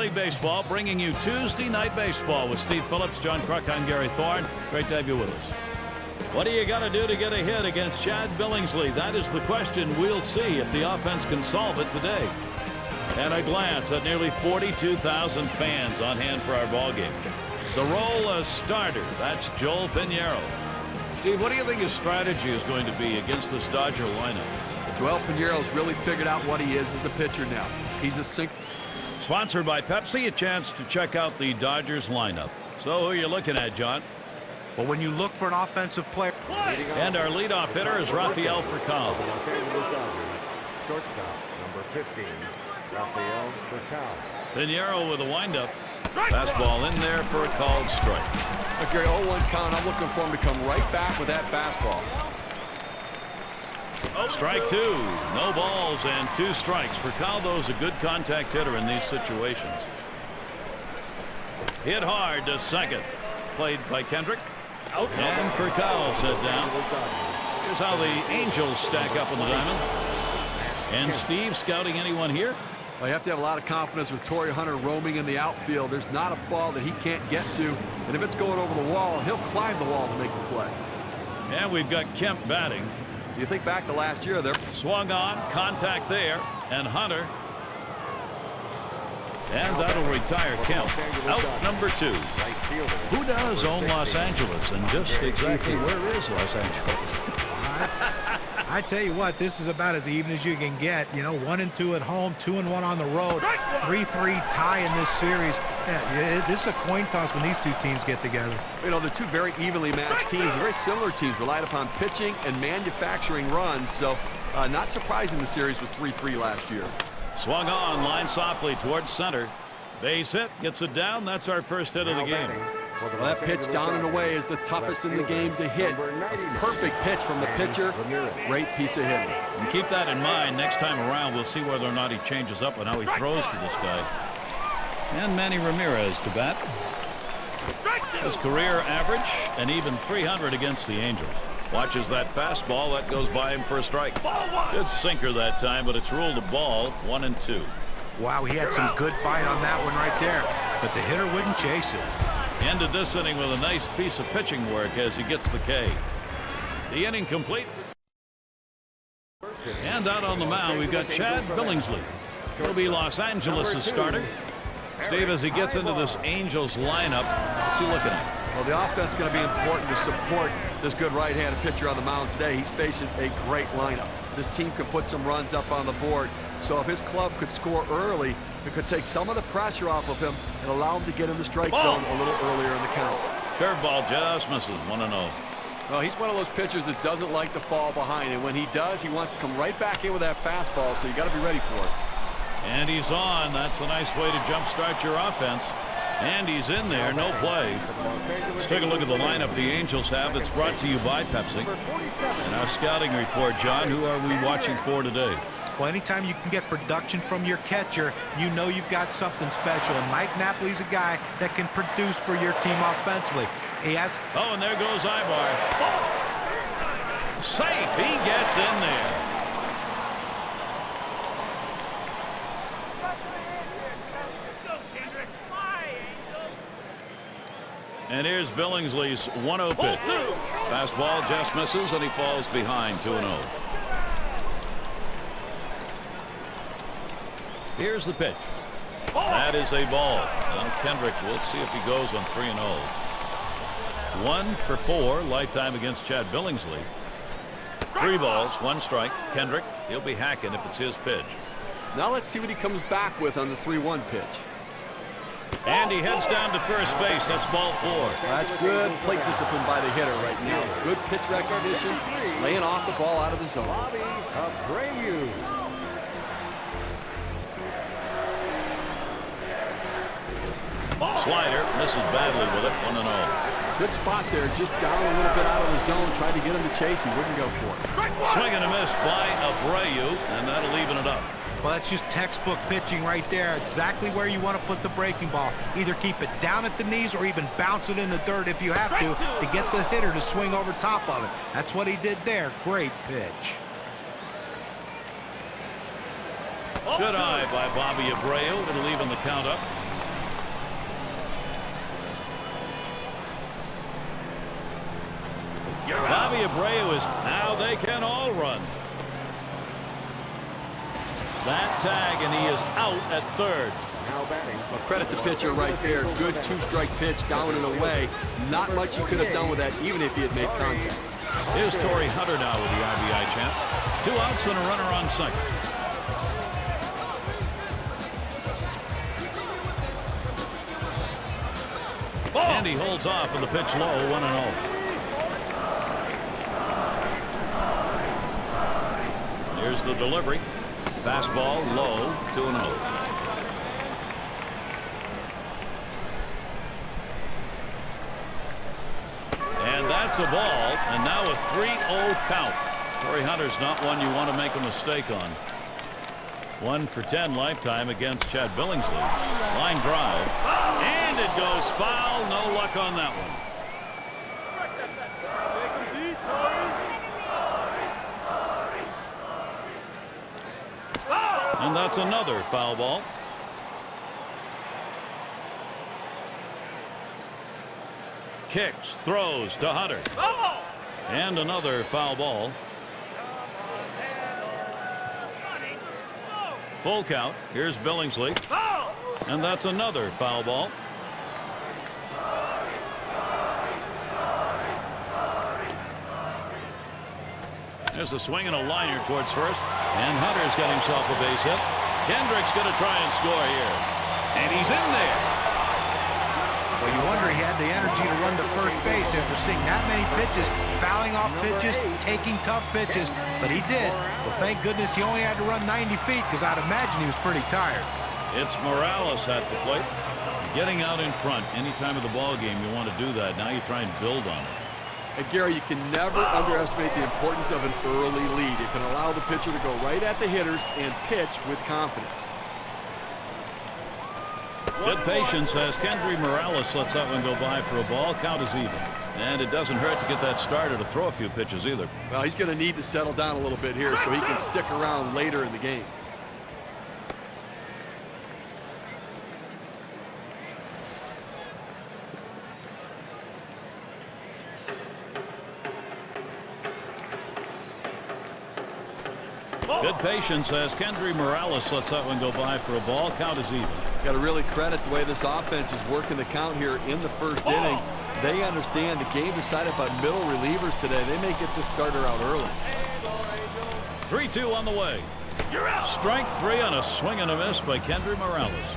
League Baseball, bringing you Tuesday Night Baseball with Steve Phillips, John Kruk, I'm Gary Thorne. Great to have you with us. What do you got to do to get a hit against Chad Billingsley? That is the question. We'll see if the offense can solve it today. And a glance at nearly 42,000 fans on hand for our ball game. The role as starter, that's Joel Pinheiro. Steve, what do you think his strategy is going to be against this Dodger lineup? Joel Pinheiro's really figured out what he is as a pitcher now. He's a sink. Sponsored by Pepsi, a chance to check out the Dodgers lineup. So who are you looking at, John? Well, when you look for an offensive player. And our leadoff hitter is Rafael Furcal. Shortstop, number 15, Rafael Furcal. Pinheiro with a windup. Fastball in there for a called strike. Okay, 0-1 count. I'm looking for him to come right back with that fastball. Strike two. No balls and 2 strikes. Furcal's a good contact hitter in these situations. Hit hard to second. Played by Kendrick. And Furcal set down. Here's how the Angels stack up on the diamond. And Steve scouting anyone here? Well, you have to have a lot of confidence with Torrey Hunter roaming in the outfield. There's not a ball that he can't get to. And if it's going over the wall, he'll climb the wall to make the play. And we've got Kemp batting. You think back to last year, there swung on, contact there, and Hunter. And that'll retire Kemp. Out number 2. Who does own Los Angeles, and just exactly where is Los Angeles? I tell you what, this is about as even as you can get. You know, 1-2 at home, 2-1 on the road, 3-3 tie in this series. Yeah, this is a coin toss when these two teams get together. You know, the two very evenly matched teams, very similar teams, relied upon pitching and manufacturing runs. So not surprising the series was 3-3 last year. Swung on, line softly towards center. Base hit, gets it down. That's our first hit of the game. Well, that pitch down and away is the toughest in the game to hit. It's a perfect pitch from the pitcher. Great piece of hitting. And keep that in mind. Next time around, we'll see whether or not he changes up and how he throws to this guy. And Manny Ramirez to bat. His career average, an even 300 against the Angels. Watches that fastball. That goes by him for a strike. Good sinker that time, but it's ruled a ball. 1-2. Wow, he had some good bite on that one right there, but the hitter wouldn't chase it. Ended this inning with a nice piece of pitching work as he gets the K. The inning complete. And out on the mound, we've got Chad Billingsley. He'll be Los Angeles' starter. Steve, as he gets into this Angels lineup, what's he looking at? Well, the offense is going to be important to support this good right-handed pitcher on the mound today. He's facing a great lineup. This team can put some runs up on the board. So if his club could score early, it could take some of the pressure off of him and allow him to get in the strike zone a little earlier in the count. Curveball just misses. 1-0. Well, he's one of those pitchers that doesn't like to fall behind, and when he does, he wants to come right back in with that fastball, so you got to be ready for it. And he's on. That's a nice way to jumpstart your offense. And he's in there. No play. Let's take a look at the lineup the Angels have. It's brought to you by Pepsi. And our scouting report, John, who are we watching for today? Well, anytime you can get production from your catcher, you know you've got something special. And Mike Napoli's a guy that can produce for your team offensively. He has. Oh, and there goes Ibar. Safe. He gets in there. And here's Billingsley's 1-0 pitch. Fastball just misses, and he falls behind 2-0. Here's the pitch. That is a ball. And Kendrick, we'll see if he goes on 3-0. 1 for 4 lifetime against Chad Billingsley. 3 balls, 1 strike. Kendrick, he'll be hacking if it's his pitch. Now let's see what he comes back with on the 3-1 pitch. And he heads down to first base. That's ball 4. That's good plate discipline by the hitter right now. Good pitch recognition, laying off the ball out of the zone. Slider misses badly with it. 1-0. Good spot there, just down a little bit out of the zone, tried to get him to chase. He wouldn't go for it. Swing and a miss by Abreu, and that'll even it up. Well, that's just textbook pitching right there. Exactly where you want to put the breaking ball. Either keep it down at the knees or even bounce it in the dirt if you have to get the hitter to swing over top of it. That's what he did there. Great pitch. Good eye by Bobby Abreu. It'll even the count up. Abreu is now they can all run. That tag, and he is out at third. Now batting. Well, credit the pitcher right there. Good two-strike pitch down and away. Not much he could have done with that, even if he had made contact. Here's Torrey Hunter now with the RBI chance. 2 outs and a runner on second. And he holds off with the pitch low, 1-0. Here's the delivery. Fastball low, 2-0. And that's a ball, and now a 3-0 count. Torrey Hunter's not one you want to make a mistake on. 1 for 10 lifetime against Chad Billingsley. Line drive, and it goes foul. No luck on that one. And that's another foul ball. Kicks, throws to Hunter. And another foul ball. Full count. Here's Billingsley. And that's another foul ball. There's a swing and a liner towards first. And Hunter's got himself a base hit. Kendrick's going to try and score here. And he's in there. Well, you wonder he had the energy to run to first base after seeing that many pitches, fouling off pitches, taking tough pitches. But he did. Well, thank goodness he only had to run 90 feet because I'd imagine he was pretty tired. It's Morales at the plate. Getting out in front any time of the ball game, you want to do that. Now you try and build on it. And Gary, you can never underestimate the importance of an early lead. It can allow the pitcher to go right at the hitters and pitch with confidence. Good patience as Kendry Morales lets that one go by for a ball. Count is even. And it doesn't hurt to get that starter to throw a few pitches either. Well, he's going to need to settle down a little bit here so he can stick around later in the game. Good patience as Kendry Morales lets that one go by for a ball. Count is even. Got to really credit the way this offense is working the count here in the first inning. They understand the game decided by middle relievers today. They may get this starter out early. 3-2 on the way. Strike 3 on a swing and a miss by Kendry Morales.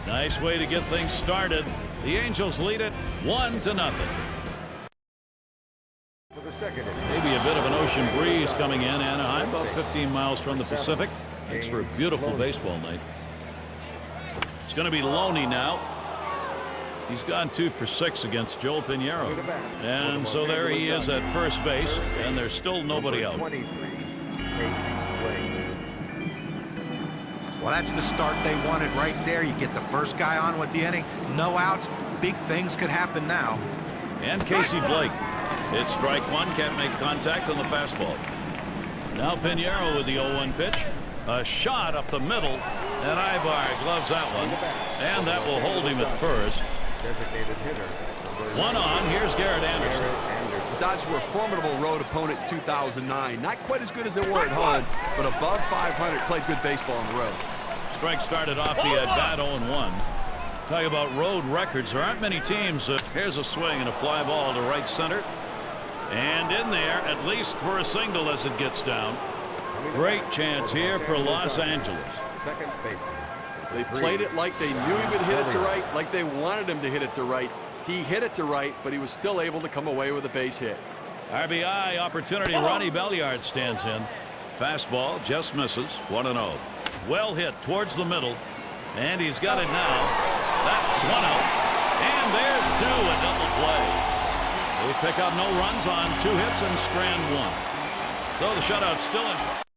Nice way to get things started. The Angels lead it 1-0. Maybe a bit of an ocean breeze coming in Anaheim, about 15 miles from the Pacific. Makes for a beautiful baseball night. It's going to be Loney now. He's gone 2 for 6 against Joel Pinheiro. And so there he is at first base, and there's still nobody out. Well, that's the start they wanted right there. You get the first guy on with the inning. No outs. Big things could happen now. And Casey Blake. It's strike 1, can't make contact on the fastball. Now Pinheiro with the 0-1 pitch. A shot up the middle, and Ibar gloves that one, and that will hold him at first. One on. Here's Garrett Anderson. The Dodgers were a formidable road opponent in 2009. Not quite as good as they were at home, but above 500. Played good baseball on the road. Strike started off the at-bat 0-1. Talk about road records. There aren't many teams. Here's a swing and a fly ball to right center. And in there, at least for a single as it gets down. Great chance here for Los Angeles. Second baseman. They played it like they knew he would hit it to right, like they wanted him to hit it to right. He hit it to right, but he was still able to come away with a base hit. RBI opportunity. Ronnie Belliard stands in. Fastball just misses. 1-0. Well hit towards the middle. And he's got it now. That's 1 out. And there's 2, a double play. They pick up no runs on 2 hits and strand 1. So the shutout's still in.